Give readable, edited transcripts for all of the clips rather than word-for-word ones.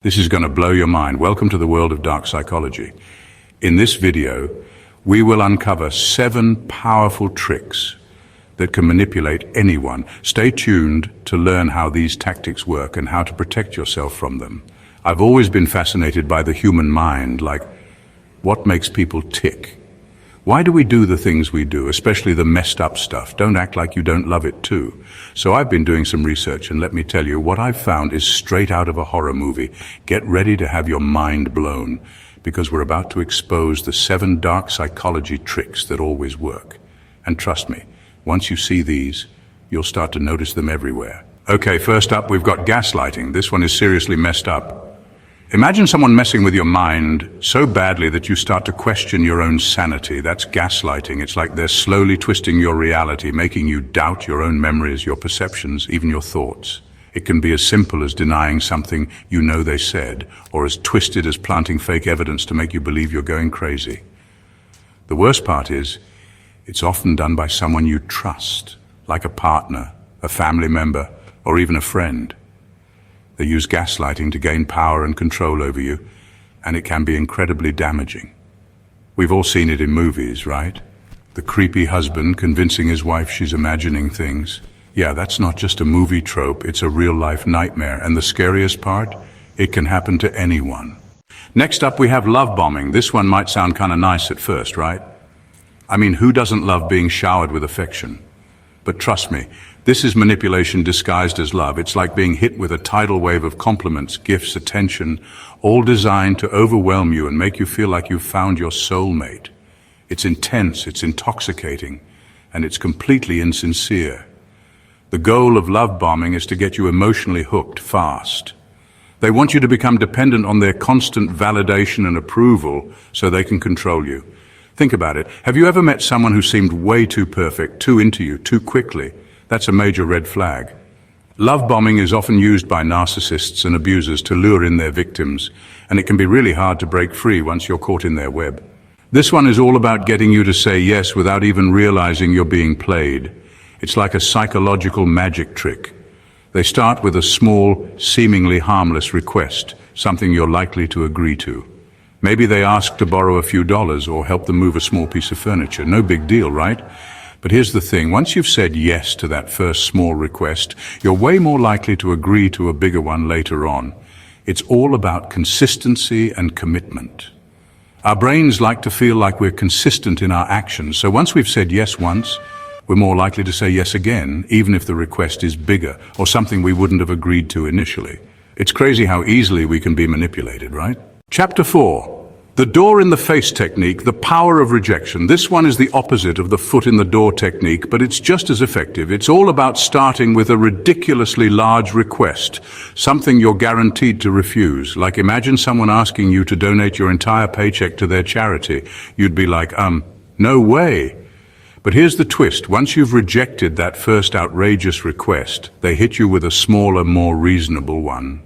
This is going to blow your mind. Welcome to the world of dark psychology. In this video, we will uncover 7 powerful tricks that can manipulate anyone. Stay tuned to learn how these tactics work and how to protect yourself from them. I've always been fascinated by the human mind, like what makes people tick? Why do we do the things we do, especially the messed up stuff? Don't act like you don't love it too. So I've been doing some research, and let me tell you, what I've found is straight out of a horror movie. Get ready to have your mind blown, because we're about to expose the 7 dark psychology tricks that always work. And trust me, once you see these, you'll start to notice them everywhere. Okay, first up, we've got gaslighting. This one is seriously messed up. Imagine someone messing with your mind so badly that you start to question your own sanity. That's gaslighting. It's like they're slowly twisting your reality, making you doubt your own memories, your perceptions, even your thoughts. It can be as simple as denying something you know they said, or as twisted as planting fake evidence to make you believe you're going crazy. The worst part is, it's often done by someone you trust, like a partner, a family member, or even a friend. They use gaslighting to gain power and control over you, and it can be incredibly damaging. We've all seen it in movies, right? The creepy husband convincing his wife she's imagining things. Yeah, that's not just a movie trope, it's a real-life nightmare, and the scariest part, it can happen to anyone. Next up, we have love bombing. This one might sound kind of nice at first, right? I mean, who doesn't love being showered with affection? But trust me, this is manipulation disguised as love. It's like being hit with a tidal wave of compliments, gifts, attention, all designed to overwhelm you and make you feel like you've found your soulmate. It's intense, it's intoxicating, and it's completely insincere. The goal of love bombing is to get you emotionally hooked fast. They want you to become dependent on their constant validation and approval so they can control you. Think about it. Have you ever met someone who seemed way too perfect, too into you, too quickly? That's a major red flag. Love bombing is often used by narcissists and abusers to lure in their victims, and it can be really hard to break free once you're caught in their web. This one is all about getting you to say yes without even realizing you're being played. It's like a psychological magic trick. They start with a small, seemingly harmless request, something you're likely to agree to. Maybe they ask to borrow a few dollars or help them move a small piece of furniture. No big deal, right? But here's the thing, once you've said yes to that first small request, you're way more likely to agree to a bigger one later on. It's all about consistency and commitment. Our brains like to feel like we're consistent in our actions, so once we've said yes once, we're more likely to say yes again, even if the request is bigger or something we wouldn't have agreed to initially. It's crazy how easily we can be manipulated, right? Chapter 4. The door in the face technique, the power of rejection. This one is the opposite of the foot in the door technique, but it's just as effective. It's all about starting with a ridiculously large request, something you're guaranteed to refuse. Like imagine someone asking you to donate your entire paycheck to their charity. You'd be like, no way. But here's the twist. Once you've rejected that first outrageous request, they hit you with a smaller, more reasonable one.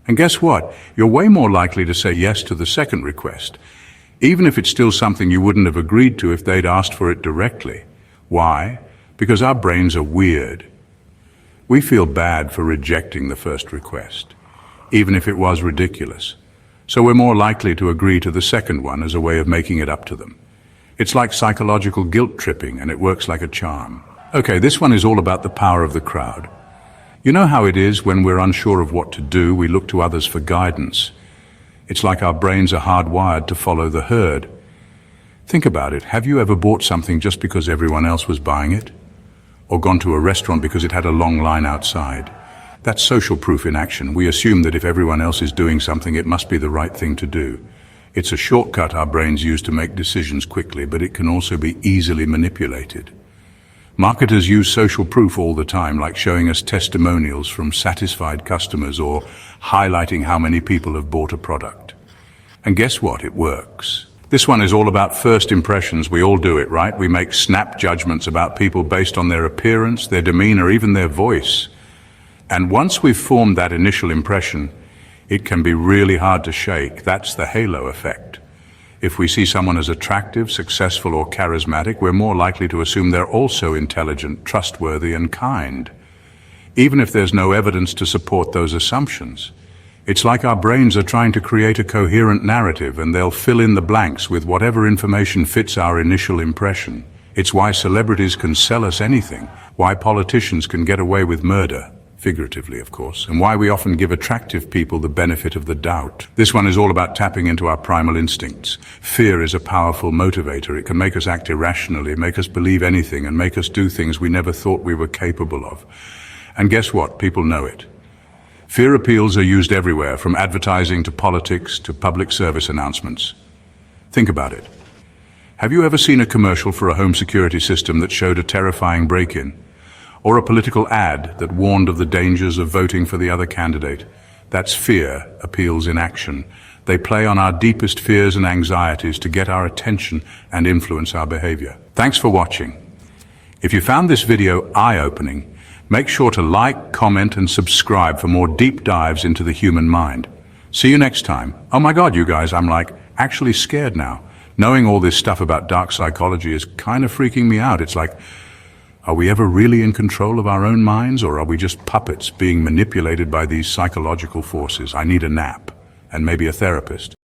And guess what? You're way more likely to say yes to the second request, even if it's still something you wouldn't have agreed to if they'd asked for it directly. Why? Because our brains are weird. We feel bad for rejecting the first request, even if it was ridiculous. So we're more likely to agree to the second one as a way of making it up to them. It's like psychological guilt tripping, and it works like a charm. Okay, this one is all about the power of the crowd. You know how it is when we're unsure of what to do, we look to others for guidance. It's like our brains are hardwired to follow the herd. Think about it. Have you ever bought something just because everyone else was buying it? Or gone to a restaurant because it had a long line outside? That's social proof in action. We assume that if everyone else is doing something, it must be the right thing to do. It's a shortcut our brains use to make decisions quickly, but it can also be easily manipulated. Marketers use social proof all the time, like showing us testimonials from satisfied customers or highlighting how many people have bought a product. And guess what? It works. This one is all about first impressions. We all do it, right? We make snap judgments about people based on their appearance, their demeanor, even their voice. And once we've formed that initial impression, it can be really hard to shake. That's the halo effect. If we see someone as attractive, successful, or charismatic, we're more likely to assume they're also intelligent, trustworthy, and kind, even if there's no evidence to support those assumptions. It's like our brains are trying to create a coherent narrative, and they'll fill in the blanks with whatever information fits our initial impression. It's why celebrities can sell us anything, why politicians can get away with murder, figuratively of course, and why we often give attractive people the benefit of the doubt. This one is all about tapping into our primal instincts. Fear is a powerful motivator. It can make us act irrationally, make us believe anything, and make us do things we never thought we were capable of. And guess what? People know it. Fear appeals are used everywhere, from advertising to politics to public service announcements. Think about it. Have you ever seen a commercial for a home security system that showed a terrifying break-in? Or a political ad that warned of the dangers of voting for the other candidate? That's fear appeals in action. They play on our deepest fears and anxieties to get our attention and influence our behavior. Thanks for watching. If you found this video eye-opening, make sure to like, comment, and subscribe for more deep dives into the human mind. See you next time. Oh my God, you guys, I'm actually scared now. Knowing all this stuff about dark psychology is kind of freaking me out. It's like, are we ever really in control of our own minds, or are we just puppets being manipulated by these psychological forces? I need a nap, and maybe a therapist.